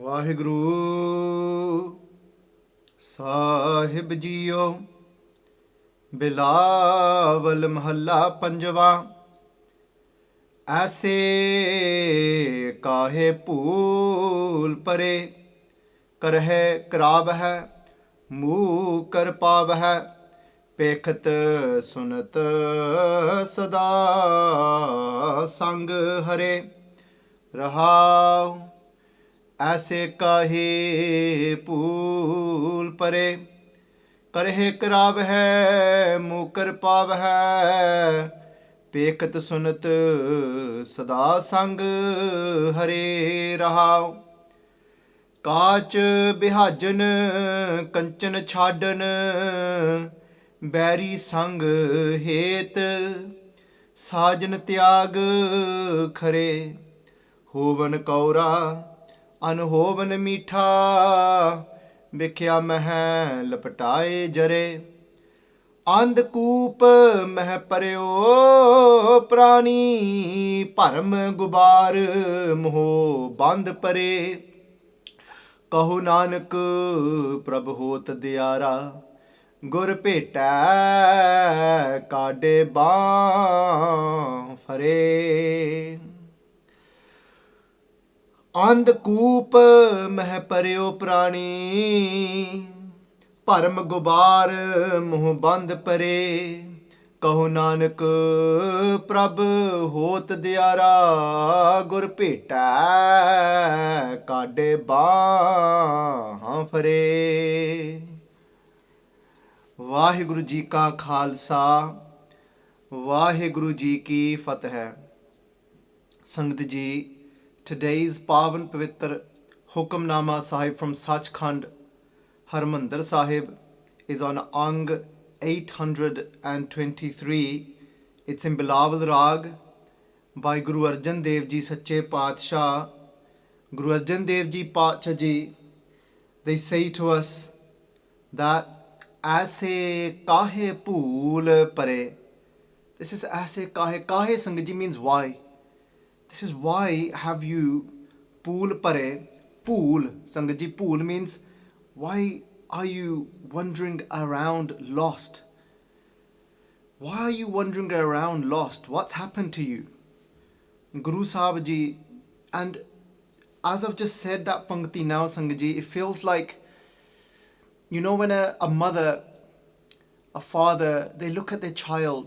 ਵਾਹਿਗੁਰੂ ਸਾਹਿਬ JIO. Bilawal ਮਹੱਲਾ ਪੰਜਵਾ। ਐਸੇ ਕਾਹੇ ਭੂਲ ਪਰੇ, ਕਰਹਿ ਕਰਾਬ ਹੈ ਮੂਹ ਕਰ ਪਾਵ ਹੈ। ਪੇਖਤ ਸੁਨਤ ਸਦਾ ਸੰਗ ਹਰੇ, ਰਹਾਉ ਐਸੇ ਕਾਹੇ ਭੂਲ ਪਰੇ, ਕਰਹਿ ਕਰਾਵ ਹੈ ਮੂਹ ਕਰ ਪਾਵ ਹੈ। ਪੇਖਤ ਸੁਨਤ ਸਦਾ ਸੰਗ ਹਰੇ, ਰਹਾਉ ਕਾਚ ਬਿਹਾਜਨ ਕੰਚਨ ਛਾਡਨ, ਬੈਰੀ ਸੰਗ ਹੇਤ ਸਾਜਨ ਤਿਆਗ ਖਰੇ। ਹੋਵਨ ਕੌਰਾ ਅਨਹੋਵਨ ਮੀਠਾ, ਵਿਖਿਆ ਮਹਿ ਲਪਟਾਏ ਜਰੇ। ਅੰਧਕੂਪ ਮਹਿ ਪਰਿਓ ਪ੍ਰਾਣੀ, ਭਰਮ ਗੁਬਾਰ ਮੋਹ ਬੰਧ ਪਰੇ। ਕਹੋ ਨਾਨਕ ਪ੍ਰਭ ਹੋਤ ਦਿਆਰਾ, ਗੁਰ ਭੇਟੈ ਕਾਢੇ ਬਾਂਹ ਫਰੇ। ਅੰਧਕੂਪ ਮਹਿ ਪਰਿਓ ਪ੍ਰਾਣੀ, ਭਰਮ ਗੁਬਾਰ ਮੋਹ ਬੰਧ ਪਰੇ। ਕਹੋ ਨਾਨਕ ਪ੍ਰਭ ਹੋਤ ਦਿਆਰਾ, ਗੁਰ ਭੇਟੈ ਕਾਢੇ ਬਾਂਹ ਫਰੇ। ਵਾਹਿਗੁਰੂ ਜੀ ਕਾ ਖਾਲਸਾ, ਵਾਹਿਗੁਰੂ ਜੀ ਕੀ ਫਤਿਹ। ਸੰਗਤ ਜੀ, today's Pavan Pavitr Hukamnama Sahib from Sachkhand, Harmandir Sahib, is on Ang 823. It's in Bilawal Rag by Guru Arjun Dev Ji Sache Paatshah. Guru Arjun Dev Ji Paatshah Ji, they say to us that aise kahe pool pare. This is aise kahe. Kahe Sangat Ji means why. This is why have you pool pare. Pool, Sangat Ji, pool means why are you wandering around lost? Why are you wandering around lost? What's happened to you? Guru Sahib Ji, and as I've just said that Pankti now, Sangat Ji, it feels like, you know, when a mother, a father, they look at their child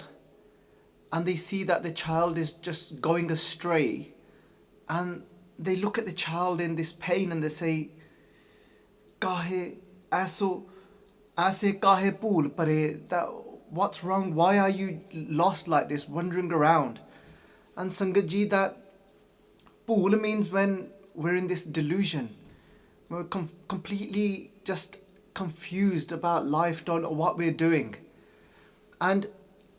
and they see that the child is just going astray, and they look at the child in this pain and they say, kahe aso aise kahe pool pare, that what's wrong? Why are you lost like this, wandering around? And Sangat Ji, that pool means when we're in this delusion, we're completely just confused about life, don't know what we're doing. And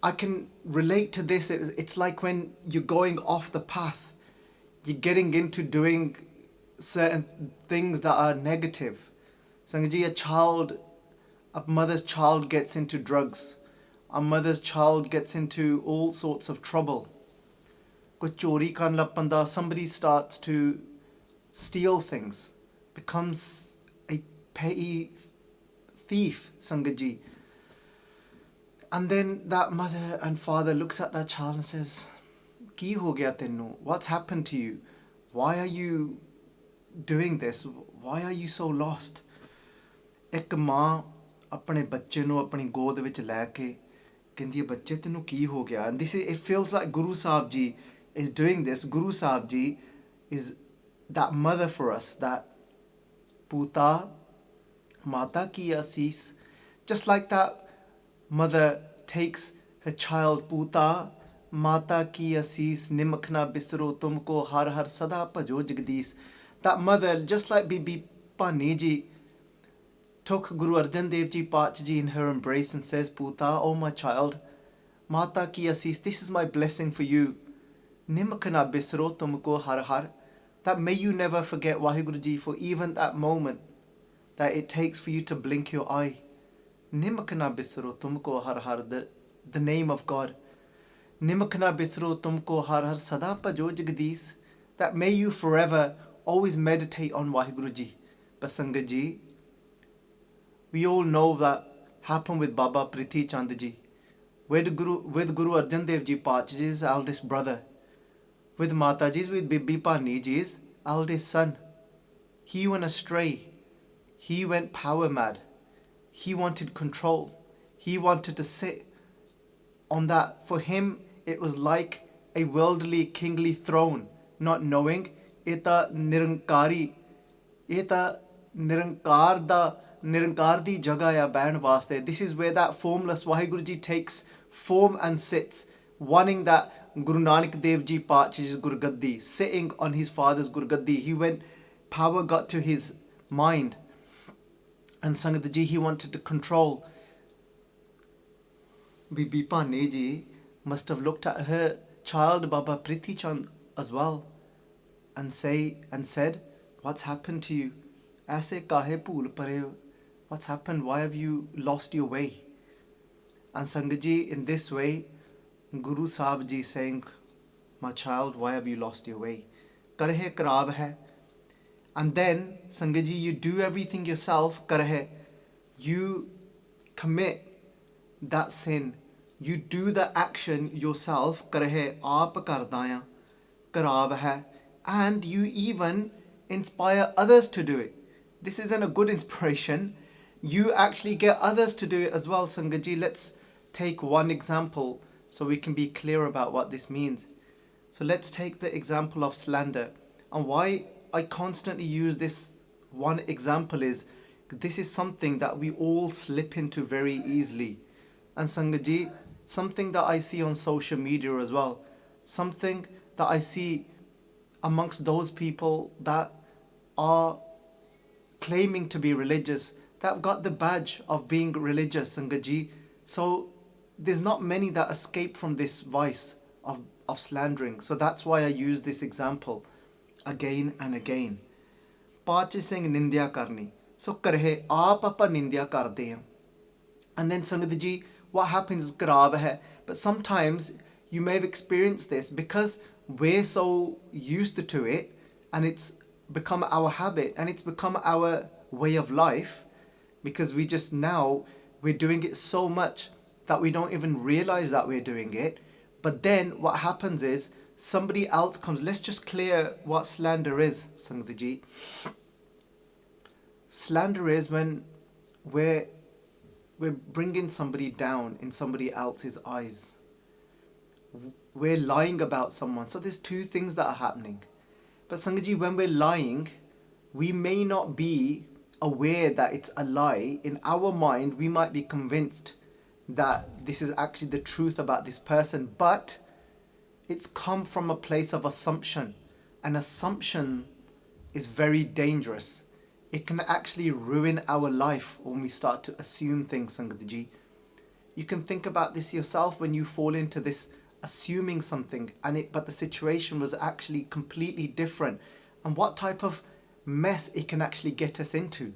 I can relate to this. It's like when you're going off the path, you're getting into doing certain things that are negative. Sangat Ji, a mother's child gets into drugs. A mother's child gets into all sorts of trouble. Koi chori karn lag panda, somebody starts to steal things, becomes a petty thief, Sangat Ji. And then that mother and father looks at that child and says, ki ho gaya tenu? What's happened to you? Why are you doing this? Why are you so lost? Ek maa apne bachche nu apni god vich le ke kendi hai, bachche tenu ki ho gaya? And this is, it feels like Guru Sahib Ji is doing this. Guru Sahib Ji is that mother for us, that puta mata ki asis. Just like that mother takes her child, puta mata ki asis, nimakna bisro tumko har har sada bhajo jagdish. That mother, just like Bibi Pani Ji, took Guru Arjan Dev Ji Paatshah Ji in her embrace and says, puta, oh my child, mata ki asis, this is my blessing for you. Nimakna bisro tumko har har, that may you never forget Vaheguru Ji for even that moment that it takes for you to blink your eye. Nimakna bisro tumko har har, the name of God. Nimakna bisro tumko har har sada bhajo jagdish, that may you forever always meditate on Vaheguru Ji. But Sangat Ji, we all know that happened with Baba Prithi Chand Ji, with Guru Arjun Dev Ji Pachaji's eldest brother, with Mataji's, with Bibi Pani Ji's eldest son. He went astray. He went power mad. He wanted control. He wanted to sit on that. For him, it was like a worldly, kingly throne, not knowing ita nirankari, ita nirankar di jagah ya bain vaste. This is where that formless Vaheguru Ji takes form and sits, wanting that Guru Nanak Dev Ji Pachaji's Gurgaddi, sitting on his father's Gurgaddi. He went, power got to his mind. And Sangat Ji, he wanted to control. Bibi Pani Ji must have looked at her child Baba Prithi Chand as well and said, what's happened to you? Aise kahe bhool pare ho? What's happened? Why have you lost your way? And Sangat Ji, in this way, Guru Sahib Ji saying, my child, why have you lost your way? Karhe karab hai. And then, Sangat Ji, you do everything yourself, karhe. You commit that sin. You do the action yourself, karhe aap kardaya, karab hai. And you even inspire others to do it. This isn't a good inspiration. You actually get others to do it as well, Sangat Ji. Let's take one example so we can be clear about what this means. So let's take the example of slander. And why I constantly use this one example is this is something that we all slip into very easily. And Sangat Ji, something that I see on social media as well, something that I see amongst those people that are claiming to be religious, that have got the badge of being religious, Sangat Ji. So there's not many that escape from this vice of slandering. So that's why I use this example again and again. Pache Singh nindya karni. So karhe aap apa nindya karde hain. And then Sangat Ji, what happens is karab hai. But sometimes you may have experienced this because we're so used to it and it's become our habit and it's become our way of life, because we're doing it so much that we don't even realize that we're doing it. But then what happens is somebody else comes. Let's just clear what slander is, Sangat Ji. Slander is when we're bringing somebody down in somebody else's eyes. We're lying about someone. So there's two things that are happening. But Sangat Ji, when we're lying, we may not be aware that it's a lie. In our mind, we might be convinced that this is actually the truth about this person, but it's come from a place of assumption. An assumption is very dangerous. It can actually ruin our life when we start to assume things, Sangat Ji. You can think about this yourself when you fall into this assuming something but the situation was actually completely different, and what type of mess it can actually get us into.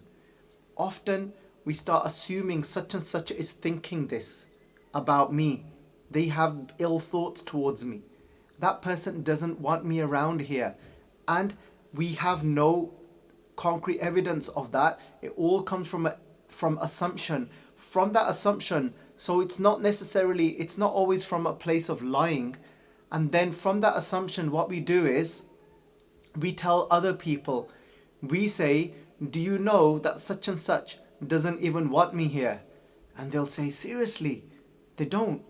Often we start assuming such and such is thinking this about me. They have ill thoughts towards me. That person doesn't want me around here. And we have no concrete evidence of that. It all comes from assumption. From that assumption, so it's not always from a place of lying. And then from that assumption, what we do is we tell other people. We say, do you know that such and such doesn't even want me here? And they'll say, seriously, they don't.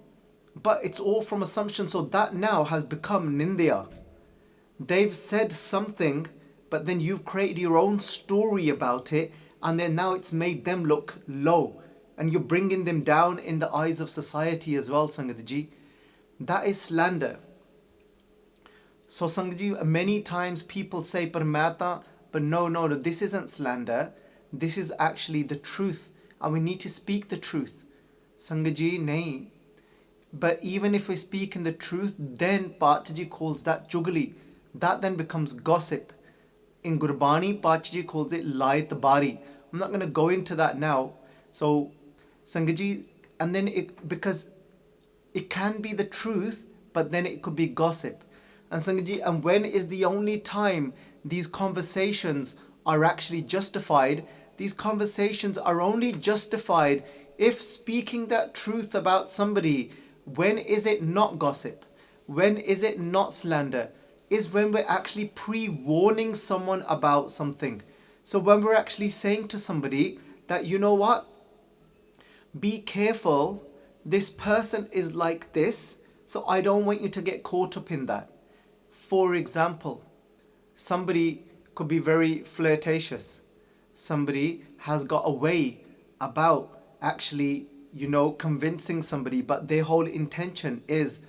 But it's all from assumption. So that now has become nindya. They've said something, but then you've created your own story about it, and then now it's made them look low. And you're bringing them down in the eyes of society as well, Sangat Ji. That is slander. So Sangat Ji, many times people say, Parmata, but no, this isn't slander. This is actually the truth. And we need to speak the truth. Sangat Ji, nahi. But even if we're speaking the truth, then Pachaji calls that jugali. That then becomes gossip. In Gurbani, Pachaji calls it laitbari. I'm not going to go into that now. So Sangat Ji, and then because it can be the truth, but then it could be gossip. And Sangat Ji, and when is the only time these conversations are actually justified. These conversations are only justified if speaking that truth about somebody, when is it not gossip? When is it not slander? Is when we're actually pre-warning someone about something. So when we're actually saying to somebody that, you know what, be careful, this person is like this, so I don't want you to get caught up in that. For example, somebody could be very flirtatious. Somebody has got a way about actually, convincing somebody, but their whole intention is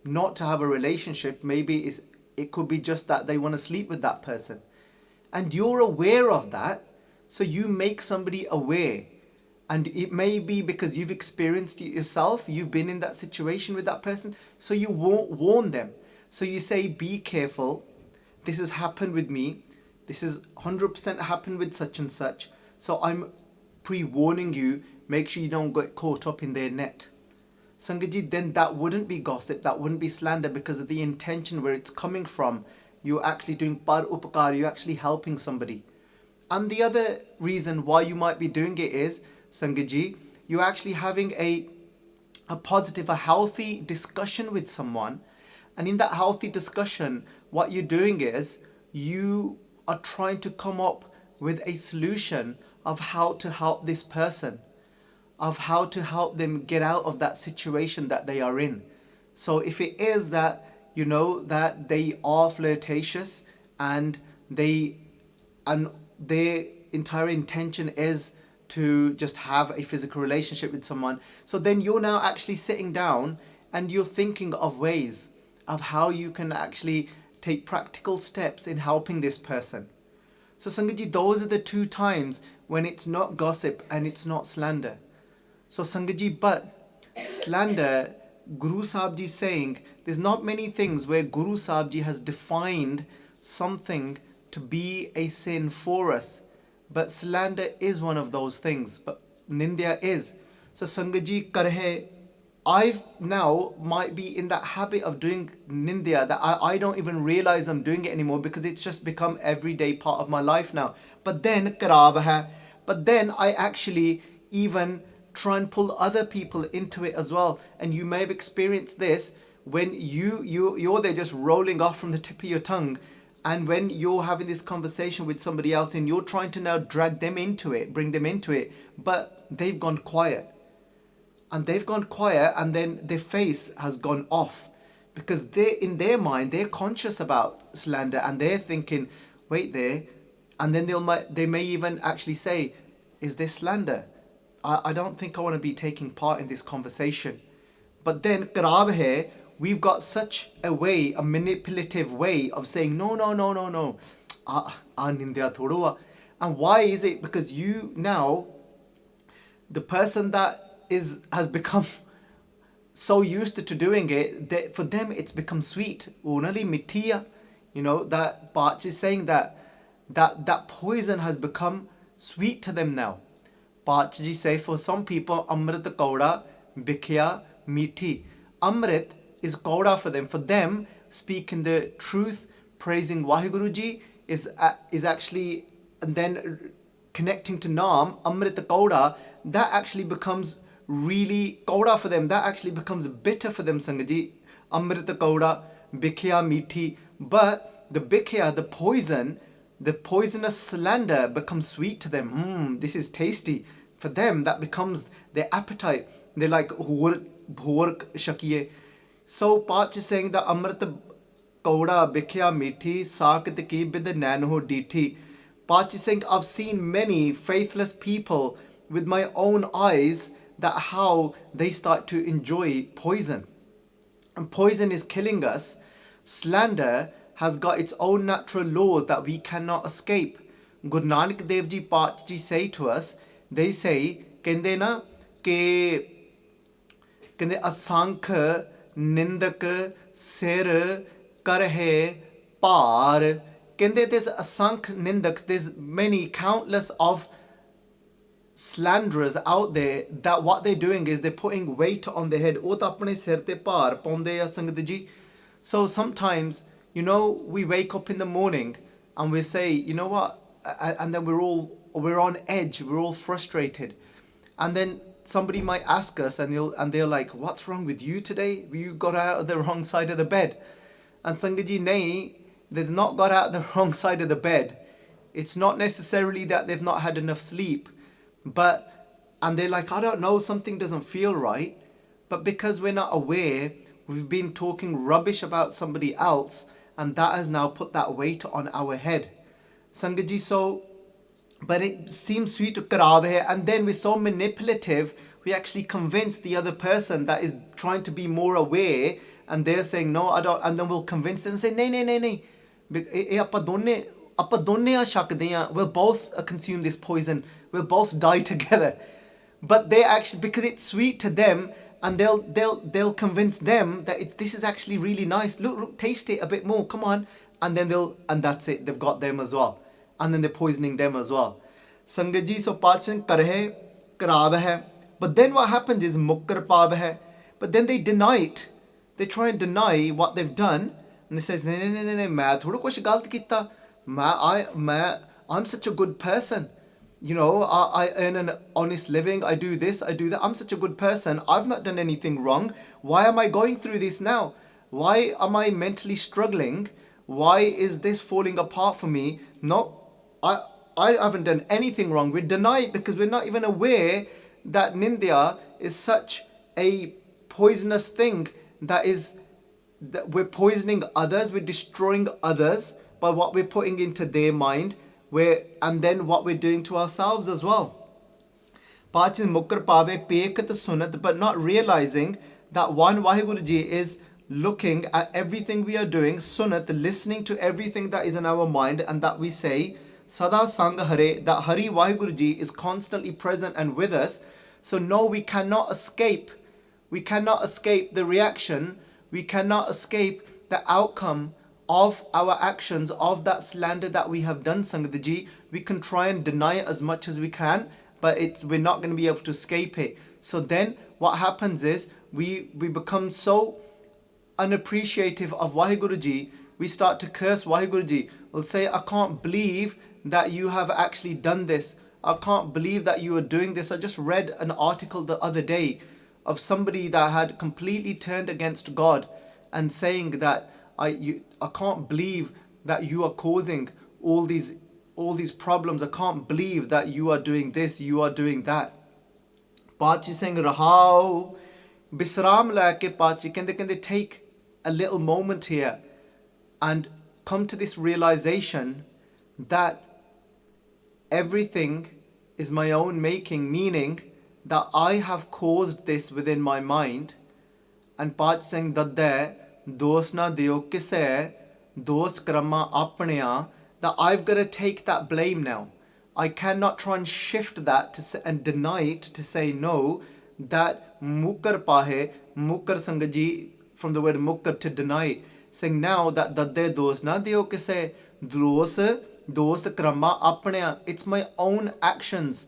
not to have a relationship. Maybe it could be just that they want to sleep with that person. And you're aware of that, so you make somebody aware. And it may be because you've experienced it yourself, you've been in that situation with that person, so you won't warn them. So you say, be careful, this has happened with me, this is 100% happened with such and such, so I'm pre-warning you, make sure you don't get caught up in their net. Sangaji, then that wouldn't be gossip, that wouldn't be slander, because of the intention where it's coming from. You're actually doing par upakar, you're actually helping somebody. And the other reason why you might be doing it is, Sangaji, you're actually having a positive, a healthy discussion with someone. And in that healthy discussion, what you're doing is you are trying to come up with a solution of how to help this person, of how to help them get out of that situation that they are in. So if it is that, that they are flirtatious and their entire intention is to just have a physical relationship with someone, so then you're now actually sitting down and you're thinking of ways of how you can actually take practical steps in helping this person. So Sangaji, those are the two times when it's not gossip and it's not slander. So Sangaji, but slander, Guru Sahib Ji saying, there's not many things where Guru Sahib Ji has defined something to be a sin for us. But slander is one of those things. But Nindya is. So Sangaji Karhe, I now might be in that habit of doing Nindya that I don't even realize I'm doing it anymore, because it's just become everyday part of my life now. But then Karab hai. But then I actually even try and pull other people into it as well. And you may have experienced this when you're there just rolling off from the tip of your tongue. And when you're having this conversation with somebody else and you're trying to now drag them into it, bring them into it, but they've gone quiet. And they've gone quiet and then their face has gone off. Because in their mind, they're conscious about slander and they're thinking, wait there. And then they may even actually say, is this slander? I don't think I want to be taking part in this conversation. But then, Karab hai, we've got such a way, a manipulative way of saying, no. Nindya thoda. And why is it? Because you now, the person that has become so used to doing it, that for them it's become sweet. Unali mithiya. That Bach is saying that poison has become sweet to them now. Bach ji say, for some people, Amrit kauda, bhikhya, mithi. Amrit is kauda for them. For them, speaking the truth, praising Vaheguru Ji is actually, and then connecting to Naam, Amrit kauda, that actually becomes really kauda for them. That actually becomes bitter for them, Sangaji. Amrit kauda, bhikhya, mithi. But the bhikhya, the poisonous slander becomes sweet to them. This is tasty. For them, that becomes their appetite. They're like, bhork shakiye. So, Pach is saying that Amrit kauda bhikhya mithi sakit ki bid nano diti. Pach is saying, I've seen many faithless people with my own eyes, that how they start to enjoy poison. And poison is killing us. Slander has got its own natural laws that we cannot escape. Guru Nanak Dev Ji Pach Ji say to us, they say, kende na ke kende asankh nindak sir karhe par. Kende there's asankh nindaks, there's many countless of slanderers out there that what they're doing is they're putting weight on their head. O ta apne sir te par paunde ya sangat ji. So sometimes, we wake up in the morning and we say, you know what, and then we're on edge, we're all frustrated, and then somebody might ask us, and they're like, what's wrong with you today? You got out of the wrong side of the bed. And Sangat ji, nahi, they've not got out the wrong side of the bed. It's not necessarily that they've not had enough sleep, and they're like, I don't know, something doesn't feel right. But because we're not aware, we've been talking rubbish about somebody else, and that has now put that weight on our head. Sangat ji, so, but it seems sweet to karab hai, and then we're so manipulative, we actually convince the other person that is trying to be more aware, and they're saying, no, I don't, and then we'll convince them and say, nahi, ਆਪਾਂ ਦੋਨੇ ਆ ਛਕਦੇ ਆ, we'll both consume this poison, we'll both die together. But they actually, because it's sweet to them, and they'll convince them that this is actually really nice. Look, taste it a bit more. Come on, and then and that's it. They've got them as well, and then they're poisoning them as well. Sangat ji, so pachan karhe karab hai. But then what happens is mukkar paab hai. But then they deny it. They try and deny what they've done, and they says, no, main thoda kuch galt kita. I'm such a good person. You know, I earn an honest living, I do this, I do that, I'm such a good person, I've not done anything wrong, why am I going through this now? Why am I mentally struggling? Why is this falling apart for me? No, I haven't done anything wrong. We deny it because we're not even aware that nindya is such a poisonous thing, that we're poisoning others, we're destroying others by what we're putting into their mind, and then what we're doing to ourselves as well. But not realizing that one Vaheguru Ji is looking at everything we are doing, sunat, listening to everything that is in our mind, and that we say, Sada Sang Hare, that Hari Vaheguru Ji is constantly present and with us. So no, we cannot escape. We cannot escape the reaction. We cannot escape the outcome of our actions, of that slander that we have done, Sangat Ji. We can try and deny it as much as we can, but we're not going to be able to escape it. So then what happens is we become so unappreciative of Vaheguru Ji, we start to curse Vaheguru Ji. We'll say, I can't believe that you have actually done this. I can't believe that you are doing this. I just read an article the other day of somebody that had completely turned against God and saying that I can't believe that you are causing all these problems. I can't believe that you are doing this, you are doing that. Pachi saying Rahao Bisram laake Pachi, can they take a little moment here and come to this realization that everything is my own making, meaning that I have caused this within my mind. And Pachi saying Dadde दोष ना दियो किसे दोष कर्मा अपने, that I've got to take that blame now. I cannot try and shift that and deny it, to say no, that mukkar pahe, mukkar Sangat Ji, from the word mukkar, to deny it. Saying now that dadde dosh na diyo kise dosh krama apne, it's my own actions.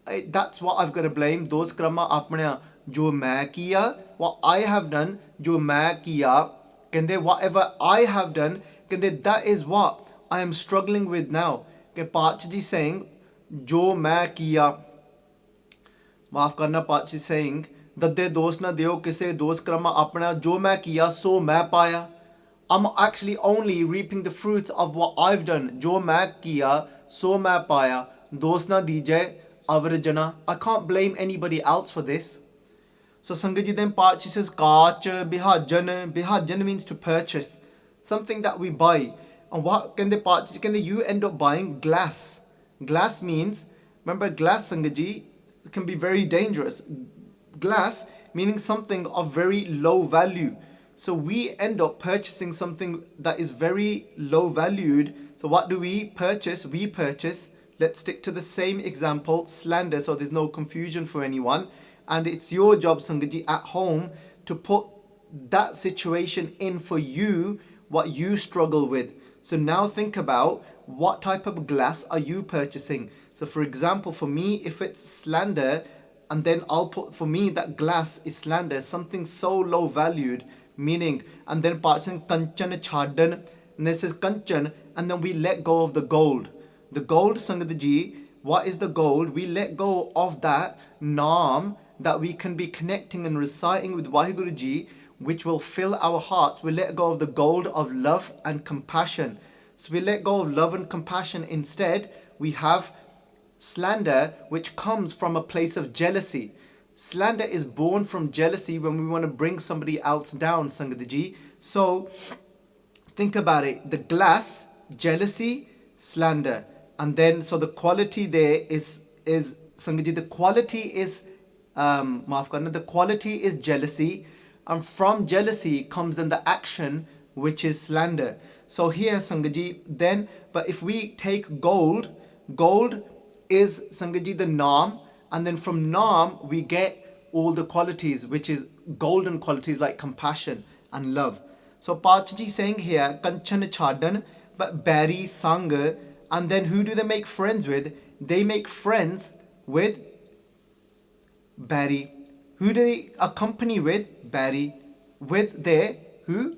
That's what I've got to blame. Dosh krama apne, jo main kiya, what I have done, jo main kiya, whatever I have done, that is what I am struggling with now. Pachi Ji saying, Jo main kiya. Maaf karna, Pachi saying, Dadde dosh na deo kise dosh krama apna, jo main kiya, so main paya. I'm actually only reaping the fruits of what I've done. Jo main kiya, so main paya. Dosh na dije avrajana. I can't blame anybody else for this. So Sangat Ji, then Pachi says, Kach, bihajan means to purchase. Something that we buy. And what can you end up buying? Glass. Glass means, remember glass, Sangat Ji, can be very dangerous. Glass meaning something of very low value. So we end up purchasing something that is very low valued. So what do we purchase? We purchase, let's stick to the same example, slander, so there's no confusion for anyone. And it's your job, Sangat Ji, at home to put that situation in for you, what you struggle with. So now think about, what type of glass are you purchasing? So for example, for me, if it's slander, and then I'll put, for me, that glass is slander, something so low valued, meaning, and then Parshan Kanchan Chadan, and this is Kanchan, and then we let go of the gold. The gold, Sangat Ji, what is the gold? We let go of that naam that we can be connecting and reciting with Vaheguru Ji, which will fill our hearts. We let go of the gold of love and compassion. So we let go of love and compassion. Instead, we have slander, which comes from a place of jealousy. Slander is born from jealousy when we want to bring somebody else down, Sangat Ji. So think about it. The glass, jealousy, slander. And then, so the quality there is Sangat Ji, the quality is, the quality is jealousy. And from jealousy comes then the action, which is slander. So here, Sangat Ji, then, but if we take gold, gold is, Sangat Ji, the naam, and then from naam we get all the qualities, which is golden qualities like compassion and love. So Pachaji saying here, Kanchan Chadan, but Bari Sang, and then who do they make friends with? They make friends with Bari. Who do they accompany with? Bari. With their, who?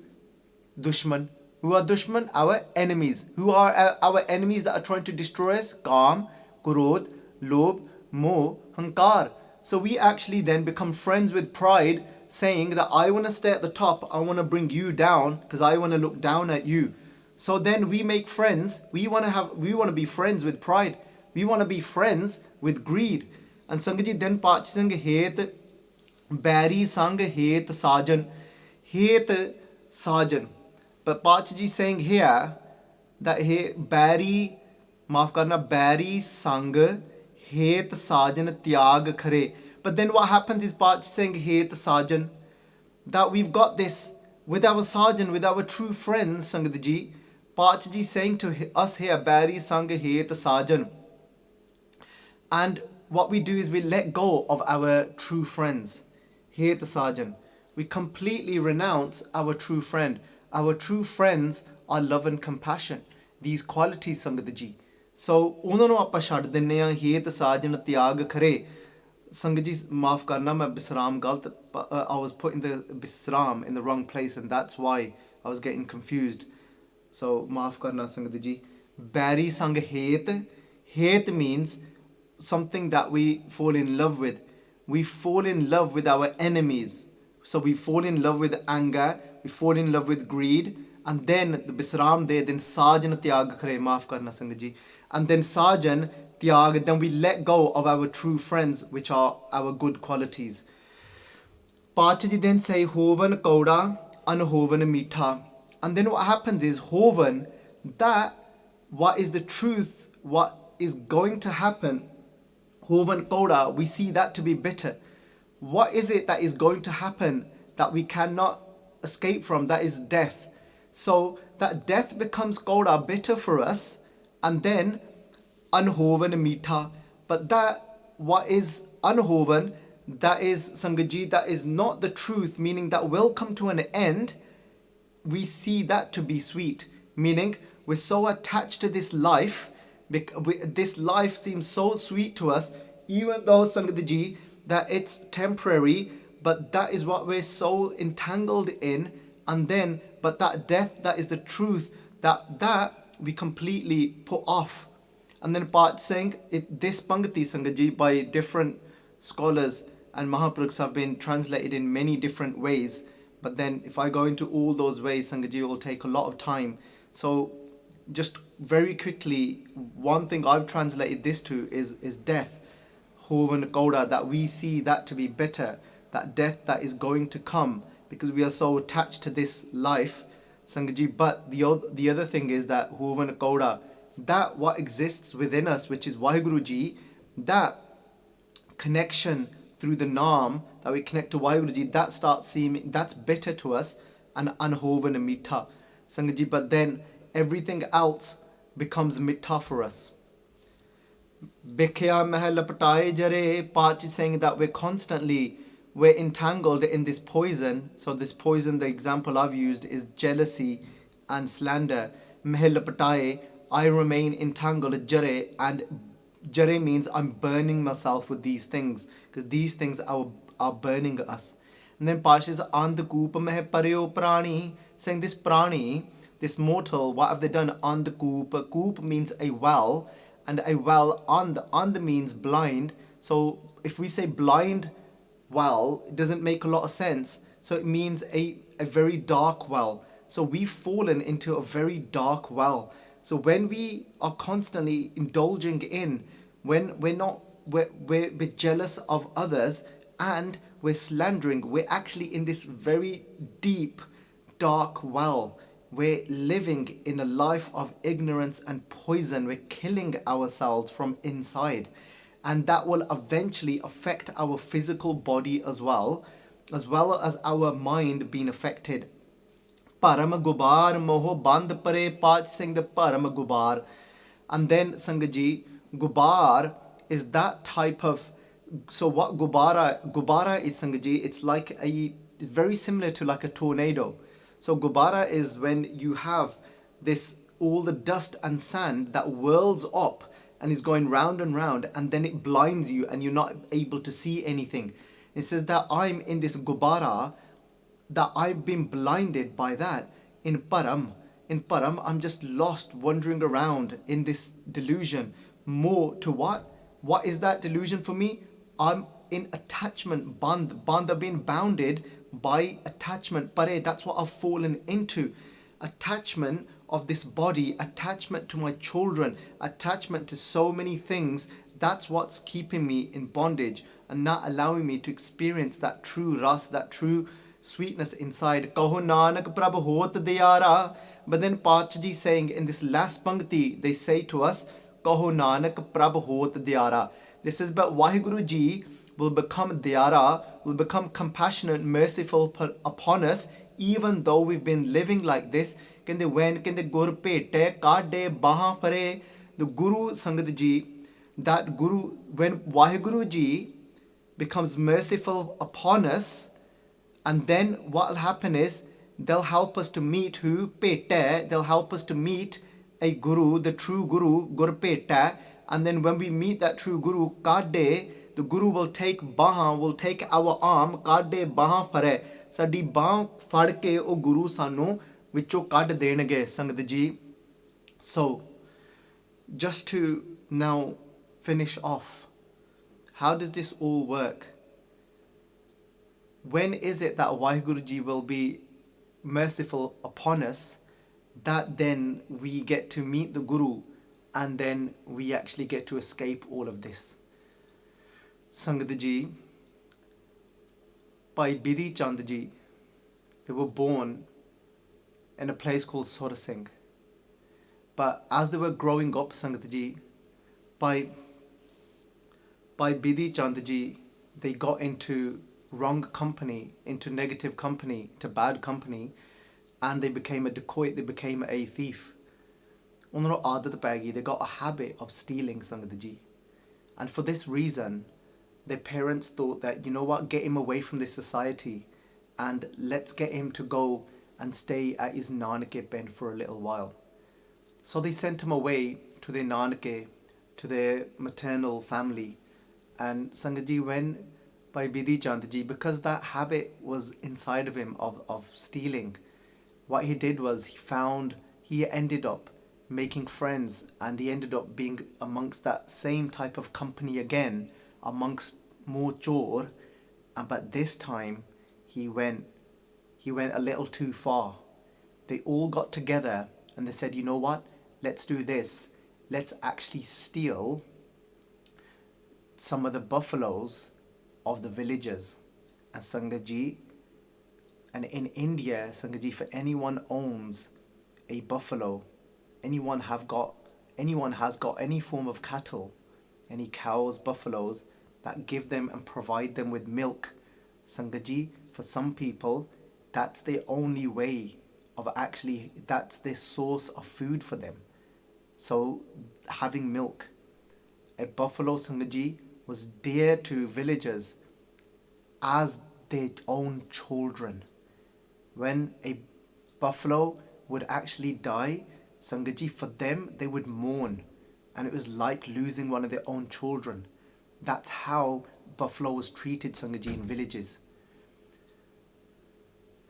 Dushman. Who are Dushman? Our enemies. Who are our enemies that are trying to destroy us? Kaam, Krodh, Lobh, Moh, Hankar. So we actually then become friends with pride, saying that I want to stay at the top, I want to bring you down because I want to look down at you. So then we make friends. We want to be friends with pride. We want to be friends with greed. And Sangat Ji, then Pach Singh het Bari Sang het Sajan. Het Sajan. But Pach Ji saying here that he Bari, maaf karna, Bari Sang het Sajan tyag khare. But then what happens is Pach saying het Sajan, that we've got this with our Sajan, with our true friends, Sangat Ji. Pach Ji saying to us here, Bari Sang het Sajan. And what we do is we let go of our true friends. Het Sajan. We completely renounce our true friend. Our true friends are love and compassion. These qualities, Sangat Ji. So, ਉਹਨਾਂ ਨੂੰ ਆਪਾਂ ਛੱਡ ਦਿੰਨੇ ਆ, ਹੇਤ ਸਾਜਨ ਤਿਆਗ ਖਰੇ. Sangat Ji, maaf karna, main bisram galt. I was putting the bisram in the wrong place, and that's why I was getting confused. So, maaf karna, Sangat Ji. Bari sang het. Het means something that we fall in love with. We fall in love with our enemies. So we fall in love with anger, we fall in love with greed, and then the bisram there, then sajan tyag khare, maaf karna Sangat Ji. And then sajan tyag, then we let go of our true friends, which are our good qualities. Pachaji then say hovan kauda, anhovan meetha. And then what happens is hovan, that what is the truth, what is going to happen, hovan kauda, we see that to be bitter. What is it that is going to happen that we cannot escape from? That is death. So that death becomes kauda, bitter for us, and then anhovan meetha. But that what is anhovan, that is Sangat Ji, that is not the truth, meaning that will come to an end. We see that to be sweet, meaning we're so attached to this life. This life seems so sweet to us, even though Sangat Ji, that it's temporary, but that is what we're so entangled in. And then, but that death, that is the truth, that we completely put off. And then Pat saying this Pangati, Sangat Ji, by different scholars and Mahapraghs have been translated in many different ways. But then if I go into all those ways, Sangat Ji, it will take a lot of time. So just very quickly, one thing I've translated this to is death. Hovan kauda, that we see that to be better, that death that is going to come, because we are so attached to this life, Sangat Ji. But the other thing is that hovan kauda, that what exists within us, which is Vaheguru Ji, that connection through the naam, that we connect to Vaheguru Ji, that starts seeming, that's bitter to us, and anhovan meetha, Sangat Ji. But then everything else becomes meetha for us. Bhikhya meh laptaye jare, Pach is saying that we're entangled in this poison. So this poison, the example I've used is jealousy and slander. Meh laptaye, I remain entangled, jare, and jare means I'm burning myself with these things, because these things are burning us. And then Pach is andkup meh paryo prani, saying this prani, this mortal, what have they done? On the coop. A coop means a well, and a well on the means blind. So if we say blind well, it doesn't make a lot of sense. So it means a very dark well. So we've fallen into a very dark well. So when we are constantly indulging in, when we're jealous of others and we're slandering, we're actually in this very deep, dark well. We're living in a life of ignorance and poison. We're killing ourselves from inside. And that will eventually affect our physical body as well as our mind being affected. Param gubar moho band pare Bhai Singh the param gubar. And then Sangaji, gubar is that type of, so what gubara is, Sangaji, it's very similar to like a tornado. So gubara is when you have this, all the dust and sand that whirls up and is going round and round, and then it blinds you and you're not able to see anything. It says that I'm in this gubara, that I've been blinded by that. In param, I'm just lost, wandering around in this delusion. More to what? What is that delusion for me? I'm in attachment, band, I've been bounded by attachment. Pare, that's what I've fallen into. Attachment of this body, attachment to my children, attachment to so many things. That's what's keeping me in bondage and not allowing me to experience that true ras, that true sweetness inside. Kaho Nanak Prabh hot diyara. But then Pachaji saying in this last pankti, they say to us, Kaho Nanak Prabh hot diyara. This is but Vaheguru Ji will become diyara, will become compassionate, merciful upon us, even though we've been living like this. When Gur Pete Kade Baha Pare, the Guru Sangat Ji, that Guru, when Vaheguru Ji becomes merciful upon us, and then what will happen is they'll help us to meet who? Pete, they'll help us to meet a Guru, the true Guru, Gur Pete, and then when we meet that true Guru, Kade, the Guru will take our arm, Kade Baha Pare, Sadi Baha Fadke, O Guru Sanu, Vicho Kad Denage, Sangat Ji. So, just to now finish off, how does this all work? When is it that Vaheguru Ji will be merciful upon us, that then we get to meet the Guru and then we actually get to escape all of this? Sangat Ji, Bhai Bidhi Chand Ji, they were born in a place called Sora Singh. But as they were growing up, Sangat Ji, Bhai Bidhi Chand Ji, they got into wrong company, into negative company, to bad company, and they became a dacoit, they became a thief. They got a habit of stealing, Sangat Ji. And for this reason, their parents thought that, you know what, get him away from this society and let's get him to go and stay at his Nanake pen for a little while. So they sent him away to their Nanake, to their maternal family. And Sangat Ji, when Bhai Bidhi Chand Ji, because that habit was inside of him of stealing, what he did was he ended up making friends, and he ended up being amongst that same type of company again, amongst more chor. But this time he went a little too far. They all got together and they said, you know what, let's do this. Let's actually steal some of the buffaloes of the villagers. And Sangat Ji, and in India, Sangat Ji, for anyone owns a buffalo, anyone has got any form of cattle, any cows, buffaloes, that give them and provide them with milk, Sangat Ji, for some people, that's their only way of actually, that's their source of food for them. So having milk, a buffalo, Sangat Ji, was dear to villagers as their own children. When a buffalo would actually die, Sangat Ji, for them, they would mourn. And it was like losing one of their own children. That's how buffalo was treated, Sangat Ji, in villages.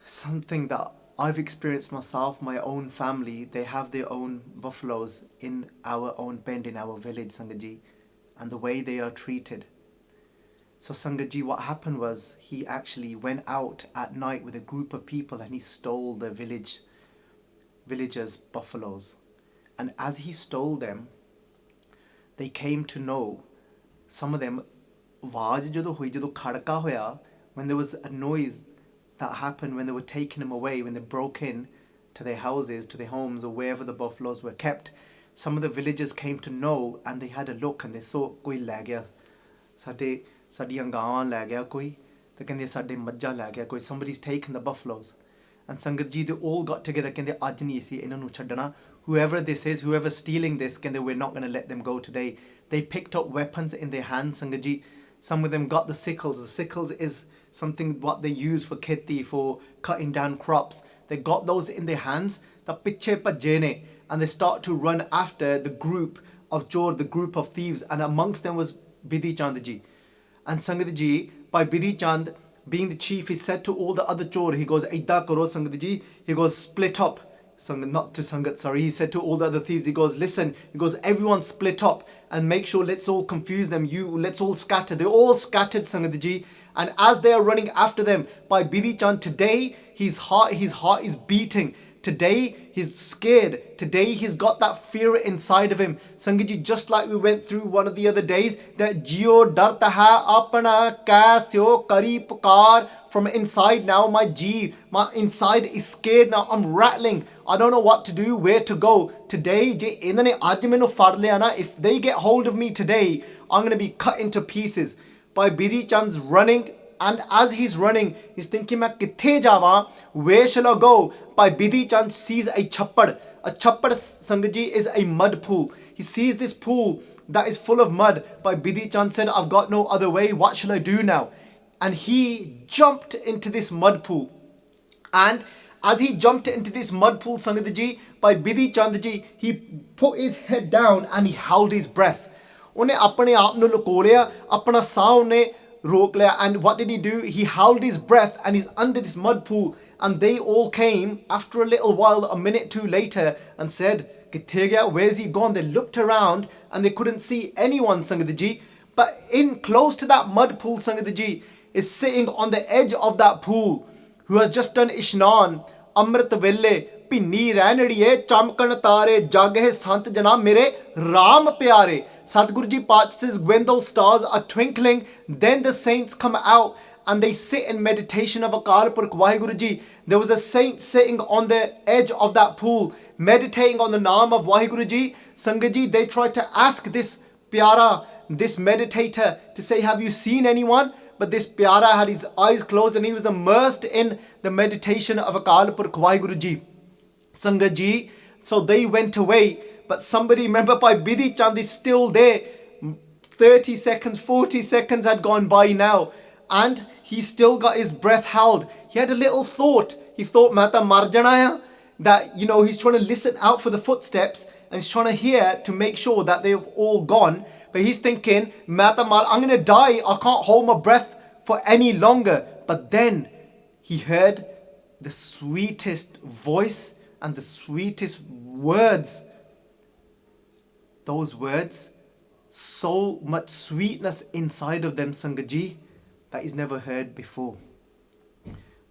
Something that I've experienced myself, my own family, they have their own buffaloes in our own pen, in our village, Sangatji, and the way they are treated. So Sangatji, what happened was he actually went out at night with a group of people and he stole the villagers' buffaloes. And as he stole them, they came to know, some of them, when there was a noise that happened when they were taking them away, when they broke in to their houses, to their homes, or wherever the buffaloes were kept, some of the villagers came to know and they had a look and they saw, koi le gaya, ਸਾਡੀਆਂ ਗਾਵਾਂ ਲੈ ਗਿਆ ਕੋਈ ਤੇ ਕਹਿੰਦੇ ਸਾਡੇ ਮੱਝਾਂ ਲੈ ਗਿਆ ਕੋਈ, somebody's taken the buffaloes. And Sangat Ji, they all got together, ਕਹਿੰਦੇ ਅੱਜ ਨਹੀਂ ਅਸੀਂ ਇਹਨਾਂ ਨੂੰ ਛੱਡਣਾ, whoever this is, whoever's stealing this, ਕਹਿੰਦੇ we're not going to let them go today. They picked up weapons in their hands, Sangat Ji. Some of them got the sickles. The sickles is something what they use for kheti, for cutting down crops. They got those in their hands, the piche bhajje ne, and they start to run after the group of Chor, the group of thieves, and amongst them was Bidhi Chand Ji. And Sangat Ji, by Bidhi Chand being the chief, he said to all the other Chor, he goes, Aida karo Sangat Ji, he goes, split up. Not to Sangat, sorry, he said to all the other thieves, he goes, listen, he goes, everyone split up and make sure, let's all confuse them, let's all scatter. They all scattered, Sangat Ji. And as they are running after them, by Bidhi Chand, today his heart is beating. Today he's scared. Today he's got that fear inside of him. Sangat Ji, just like we went through one of the other days, that Jio darta hai apna kaisyo kari pukar, from inside now, my Ji, my inside is scared now. I'm rattling. I don't know what to do, where to go. Today, if they get hold of me today, I'm going to be cut into pieces. By Bidhi Chand's running, and as he's running, he's thinking, kithe jawa, where shall I go? By Bidhi Chand sees a chappad. A chappad, Sangat Ji, is a mud pool. He sees this pool that is full of mud. By Bidhi Chand said, I've got no other way. What shall I do now? And he jumped into this mud pool. And as he jumped into this mud pool, Sangat Ji, by Bidhi Chand Ji, he put his head down and he held his breath. Unne apne aap nu luko liya, apna saah unne rok liya. And what did he do? He held his breath and he's under this mud pool. And they all came after a little while, a minute, two later, and said, kithe gaya, where's he gone? They looked around and they couldn't see anyone, Sangat Ji. But in close to that mud pool, Sangat Ji, is sitting on the edge of that pool, who has just done Ishnan, Amrit Velle, Pinni Ranadiye, Chamkan Tare, Jaghe Sant Jana Mere, Ram Pyare. Sadhguru Ji Pacha says, when those stars are twinkling, then the saints come out and they sit in meditation of Akal Purkh Vaheguru Ji. There was a saint sitting on the edge of that pool, meditating on the Naam of Vaheguru Ji. Sangat Ji, they tried to ask this Pyara, this meditator, to say, have you seen anyone? But this Pyara had his eyes closed and he was immersed in the meditation of Akal Purkh Vaheguru Ji. Sangat Ji, so they went away. But somebody, remember, by Bidhi Chand is still there. 30 seconds, 40 seconds had gone by now. And he still got his breath held. He had a little thought. He thought, Mata mar jana hai. That, he's trying to listen out for the footsteps and he's trying to hear to make sure that they've all gone. But he's thinking, Mata mar, I'm going to die. I can't hold my breath for any longer. But then he heard the sweetest voice and the sweetest words. Those words, so much sweetness inside of them, Sangat Ji, that he's never heard before.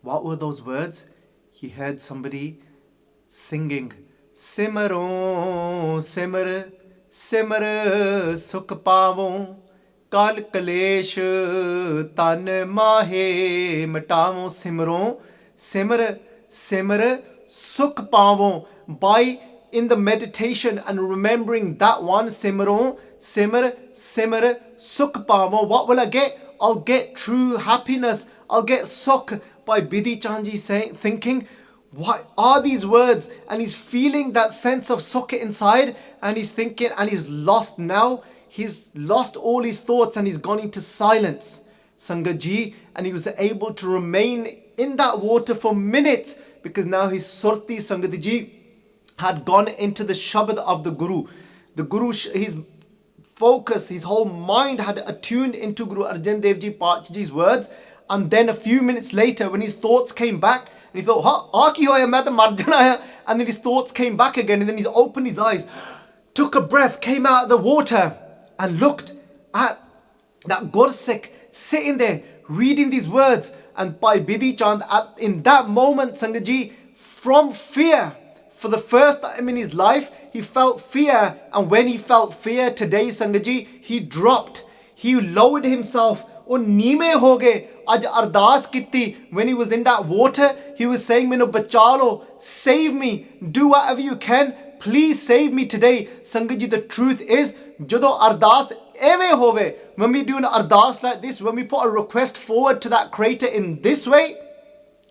What were those words? He heard somebody singing, Simaro, Simar, Simar, Sukh Pavon, Kal Kalesh, Tan Mahe, Matavon, Simaro, Simar, Simar, Sukh Pavon. By in the meditation and remembering that one, Simaro, Simar, Simar, Sukh Pavon, what will I get? I'll get true happiness. I'll get Sukh. By Bidhi Chand Ji thinking, what are these words? And he's feeling that sense of Sukh inside and he's thinking, and he's lost now. He's lost all his thoughts and he's gone into silence, Sangat Ji. And he was able to remain in that water for minutes because now his surti, Sangat Ji, had gone into the Shabad of the Guru. The Guru, his focus, his whole mind had attuned into Guru Arjun Dev Ji Pacha Ji's words. And then a few minutes later, when his thoughts came back, And he thought, ha, ki hoya, main to mar jana hai. And then his thoughts came back again, and then he opened his eyes, took a breath, came out of the water, and looked at that Gursikh sitting there, reading these words. And Bhai Bidhi Chand, in that moment, Sangat Ji, from fear, for the first time in his life, he felt fear. And when he felt fear today, Sangat Ji, he dropped. He lowered himself. Oh, neeme ho gaye. Aj Ardaas kitti. When he was in that water, he was saying, Minu bachalo, save me, do whatever you can. Please save me today. Sangat Ji, the truth is, Jado Ardaas eve hove. When we do an Ardaas like this, when we put a request forward to that Creator in this way,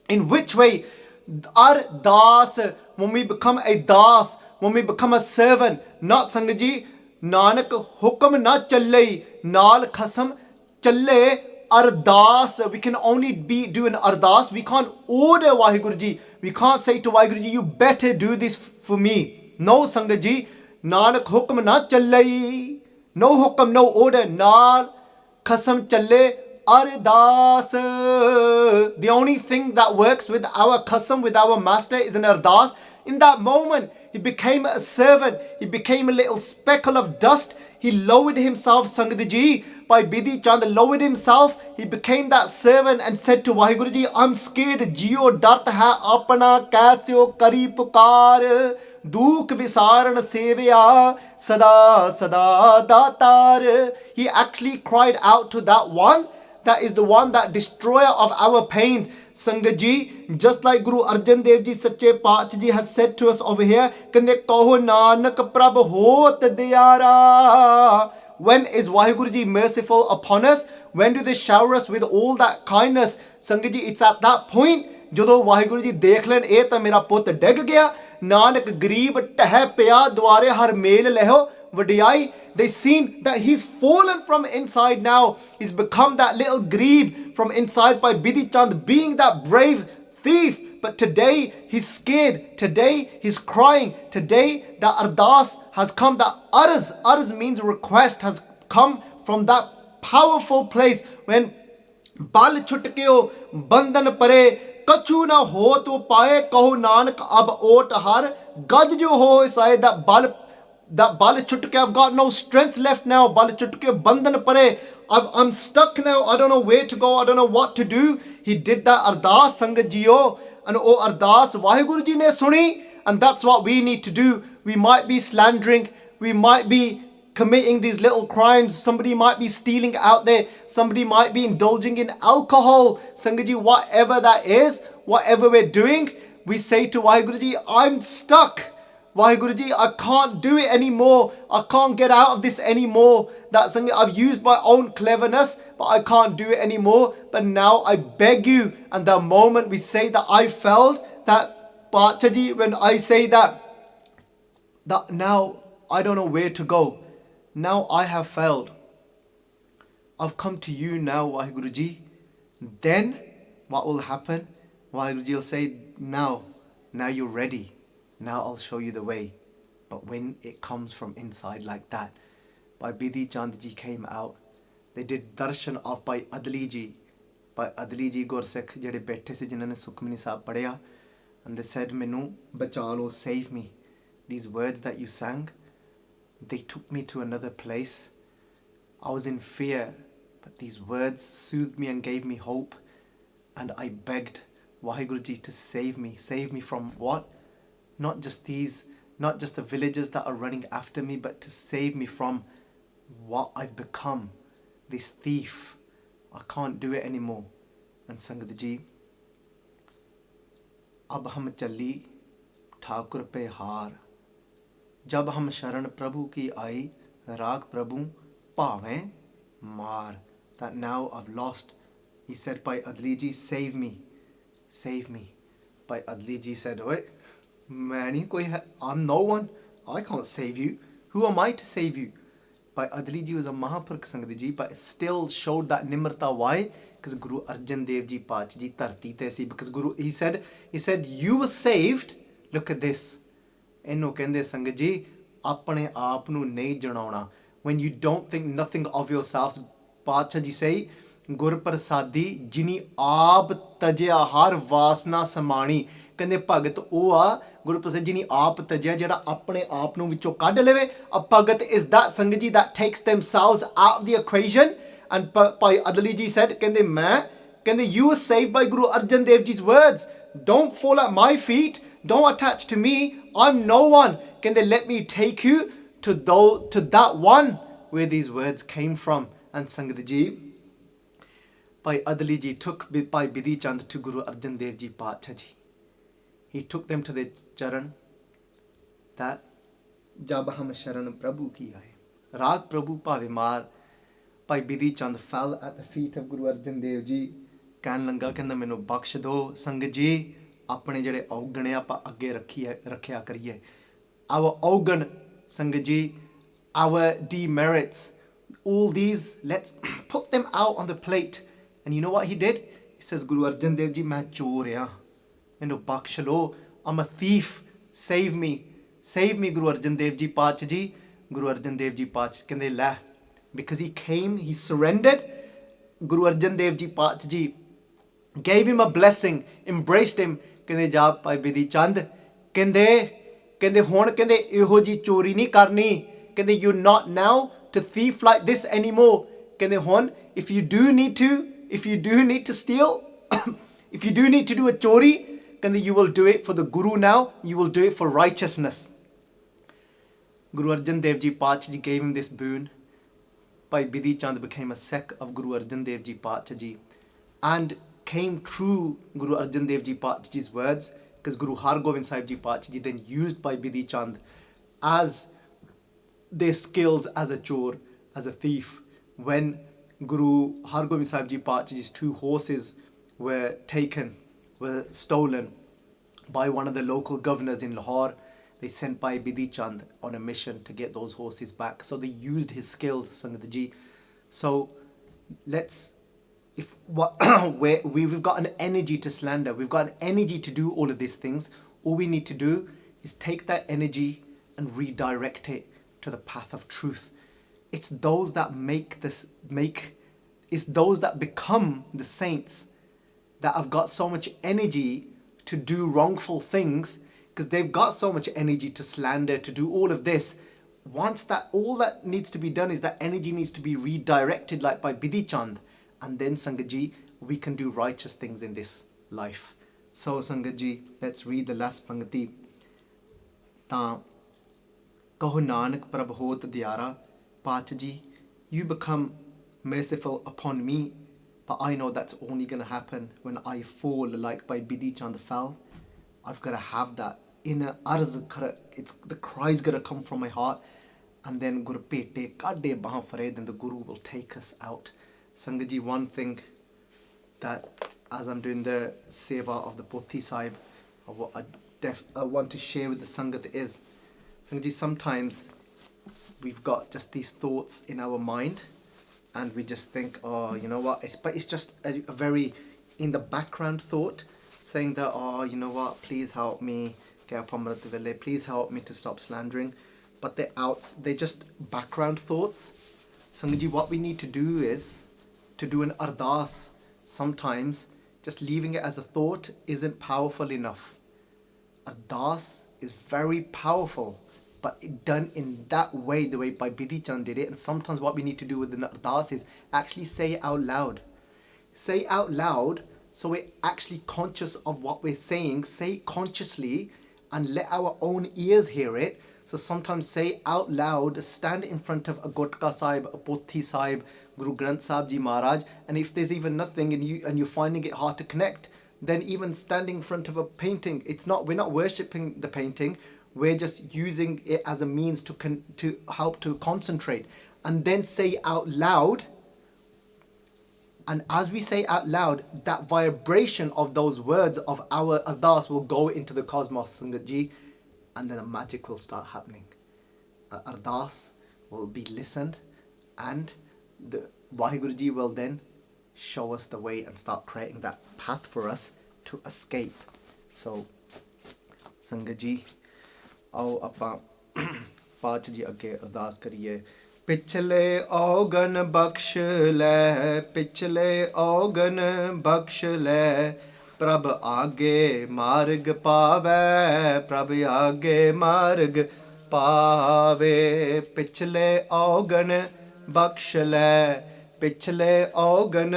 in which way? Ardaas, when we become a das, when we become a servant, not Sangat Ji, Nanak hukam na challe, naal khasam challe. Ardaas, we can only do an Ardaas. We can't order Vaheguru Ji. We can't say to Vaheguru Ji, you better do this for me. No, Sangat Ji, Nanak hukam na challe. No hukam, no order. Naal khasam challe. Ardaas. The only thing that works with our qasam, with our master, is an Ardaas. In that moment, he became a servant. He became a little speckle of dust. He lowered himself, Sangat Ji. Bhai Bidhi Chand lowered himself. He became that servant and said to Vaheguru Ji, I'm scared. Jio dart hai apna kaisyo kari pukar. Dukh visaran sevya sada sada datar. He actually cried out to that one. That is the one, that destroyer of our pains. Sangat Ji, just like Guru Arjun Dev Ji Sache Paatshah Ji has said to us over here, Kande kaho nanak prabh hot diyara. When is Vaheguru Ji merciful upon us? When do they shower us with all that kindness? Sangat Ji, it's at that point, ਜਦੋਂ ਵਾਹਿਗੁਰੂ ਜੀ ਦੇਖ ਲੈਣ ਇਹ ਤਾਂ ਮੇਰਾ ਪੁੱਤ ਡਿੱਗ ਗਿਆ, ਨਾਨਕ ਗਰੀਬ ਟਹਿ ਪਿਆ ਦੁਆਰੇ ਹਰ ਮੇਲ ਲਹਿਓ ਵਡਿਆਈ. They seen that he's fallen from inside now. He's become that little greeb from inside by Bidhi Chand, being that brave thief. But today he's scared. Today he's crying. Today the Ardaas has come. The Arz means request, has come from that powerful place when Bal chutkeo bandan pare. Kachu na ho to pae kaho nanak ab ot har gaj jo ho isaye. That bal chutke, I've got no strength left now. Bal chutke bandan pare. I'm stuck now. I don't know where to go. I don't know what to do. He did that Ardaas, Sangat Jiyo, and oh Ardaas Vaheguru Ji ne suni. And that's what we need to do. We might be slandering. We might be committing these little crimes. Somebody might be stealing out there. Somebody might be indulging in alcohol. Sangat Ji, whatever that is, whatever we're doing, we say to Vaheguru Ji, I'm stuck. Vaheguru Ji, I can't do it anymore. I can't get out of this anymore. That Sangat, I've used my own cleverness, but I can't do it anymore. But now I beg you. And the moment we say that I failed, that Paatshah Ji, when I say that now I don't know where to go. Now I have failed. I've come to you now, Vaheguru Ji. Then what will happen? Vaheguru Ji will say, now you're ready. Now I'll show you the way. But when it comes from inside like that, Bhai Bidhi Chand Ji came out. They did darshan of Bhai Adli Ji. Bhai Adli Ji Gursikh jehde baithe se jinnah ne Hukamnama Sahib padhiya. And they said, Minu bachalo, save me. These words that you sang, they took me to another place. I was in fear, but these words soothed me and gave me hope. And I begged Vaheguru Ji to save me. Save me from what? Not just the villagers that are running after me, but to save me from what I've become. This thief. I can't do it anymore. And Sangat Ji, ab hum challi Thakur pe haar. जब हम शरण प्रभु की आई राग प्रभु पावें मार. That now I've lost. He said, Bhai Adli Ji, save me. Save me. Bhai Adli Ji said, wait, I'm no one. I can't save you. Who am I to save you? Bhai Adli Ji was a Mahapurkh, Sangat Ji, but it still showed that nimrata. Why? Because Guru Arjun Dev Ji Paatshah Ji tarti te si. Because Guru, he said, you were saved. Look at this. ਇਹਨੂੰ ਕਹਿੰਦੇ ਸੰਗਤ ਜੀ ਆਪਣੇ ਆਪ ਨੂੰ ਨਹੀਂ ਜਣਾਉਣਾ. When you don't think nothing of yourselves, Paatshah Ji say, ਗੁਰ ਪ੍ਰਸਾਦੀ ਜਿਨੀ ਆਪ ਤਜਿਆ ਹਰ ਵਾਸਨਾ ਸਮਾਣੀ। ਕਹਿੰਦੇ ਭਗਤ ਉਹ ਆ ਗੁਰੂ ਪ੍ਰਸਾਦ ਜਿਨੀ ਆਪ ਤਜਿਆ, ਜਿਹੜਾ ਆਪਣੇ ਆਪ ਨੂੰ ਵਿੱਚੋਂ ਕੱਢ ਲਵੇ। A ਭਗਤ is that ਸੰਗਤ ਜੀ that takes themselves out of the equation. And ਭਾਈ ਅਦਲੀ ਜੀ said, ਕਹਿੰਦੇ you were saved by Guru Arjan Dev Ji's words. Don't fall at my feet. Don't attach to me. I'm no one. ਕਹਿੰਦੇ let me take you to that one where these words came from. And ਸੰਗਤ ਜੀ, Bhai Adli ji took Bhai Bidhi Chand to Guru Arjan Dev Ji Pacha ji. He took them to the charan that Jab hum sharan Prabhu ki aaye. Raag Prabhu bhave maar. Bhai Bidhi Chand fell at the feet of Guru Arjan Dev Ji. ਕਹਿਣ ਲੱਗਾ, ਕਹਿੰਦਾ ਮੈਨੂੰ ਬਖਸ਼ ਦਿਓ ਸੰਗਤ ਜੀ, ਆਪਣੇ ਜਿਹੜੇ ਔਗਣ ਆ ਆਪਾਂ ਅੱਗੇ ਰੱਖਿਆ ਕਰੀਏ। Our ਔਗਣ ਸੰਗਤ ਜੀ, our demerits, all these, let's put them out on the plate. And you know what he did? He says, Guru Arjan Dev Ji, मैं चोर हाँ, मैनू बख्श लो, I'm a thief, save me, Guru Arjan Dev Ji Pach ji. Guru Arjan Dev Ji Pach कहंदे लै, because he came, he surrendered. Guru Arjan Dev Ji Pach ji gave him a blessing, embraced him. कहंदे जा भाई बिधि चंद, कहंदे हुण कहंदे इहो जी चोरी नहीं करनी, कहंदे you're not now to thief like this anymore. कहंदे हुण if you do need to steal, if you do need to do a chori, then you will do it for the Guru now, you will do it for righteousness. Guru Arjan Dev Ji Pacha ji gave him this boon. Bhai Bidhi Chand became a Sikh of Guru Arjan Dev Ji Pacha ji and came true Guru Arjan Dev Ji Pacha ji's words, because Guru Har Gobind Sahib Ji Pacha ji then used Bhai Bidhi Chand as their skills as a chor, as a thief. When Guru Har Gobind Sahib Ji Pacha ji's 2 horses were stolen by one of the local governors in Lahore, they sent Bhai Bidhi Chand on a mission to get those horses back. So they used his skills, Sangat Ji. So we've got an energy to slander, we've got an energy to do all of these things. All we need to do is take that energy and redirect it to the path of truth. It's those that it's those that become the saints that have got so much energy to do wrongful things, because they've got so much energy to slander, to do all of this. Once that, all that needs to be done is that energy needs to be redirected like by Bidhi Chand, and then Sangat Ji, we can do righteous things in this life. So Sangat Ji, let's read the last Pangati. Ta Kaho Nanak Prabh Hot Diyara. Pacha ji, you become merciful upon me, but I know that's only going to happen when I fall like Bhai Bidhi Chand fell. I've got to have that inner arz, the cry's going to come from my heart, and then Guru Pete Kadde Baha Fared, then the Guru will take us out. Sangat Ji, one thing that as I'm doing the seva of the Pothi Sahib, I want to share with the Sangat is, Sangat Ji, sometimes we've got just these thoughts in our mind and we just think, oh, you know what, but it's just a very in the background thought, saying that, oh, you know what, please help me, please help me to stop slandering. But they're just background thoughts. Sangat Ji, what we need to do is to do an Ardaas. Sometimes just leaving it as a thought isn't powerful enough. Ardaas is very powerful, but done in that way, the way Bhai Bidhi Chand did it. And sometimes what we need to do with the Ardaas is actually say it out loud. Say it out loud so we're actually conscious of what we're saying. Say it consciously and let our own ears hear it. So sometimes say out loud, stand in front of a Gotka Sahib, a Pothi Sahib, Guru Granth Sahib Ji Maharaj, and if there's even nothing and you're finding it hard to connect, then even standing in front of a painting, we're not worshipping the painting, we're just using it as a means to help to concentrate. And then say out loud, and as we say out loud, that vibration of those words of our Ardaas will go into the cosmos, Sangat Ji, and then a magic will start happening. Ardaas will be listened, and the Vaheguru Ji will then show us the way and start creating that path for us to escape. So, Sangat Ji, आओ ਆਪਾਂ पाच जी अगे अरदास करिए ਪਿਛਲੇ ਔਗਣ ਬਖਸ਼ ਲੈ, ਪਿਛਲੇ ਔਗਣ ਬਖਸ਼ ਲੈ, ਪ੍ਰਭ ਆਗੇ ਮਾਰਗ ਪਾਵੈ, ਪ੍ਰਭ ਆਗੇ ਮਾਰਗ ਪਾਵੇ। ਪਿਛਲੇ ਔਗਣ ਬਖਸ਼ ਲੈ, ਪਿਛਲੇ ਔਗਣ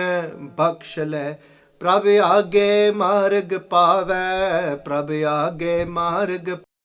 ਬਖਸ਼ ਲੈ, ਪ੍ਰਭ ਆਗੇ ਮਾਰਗ ਪਾਵੈ, ਪ੍ਰਭ ਆਗੇ ਮਾਰਗ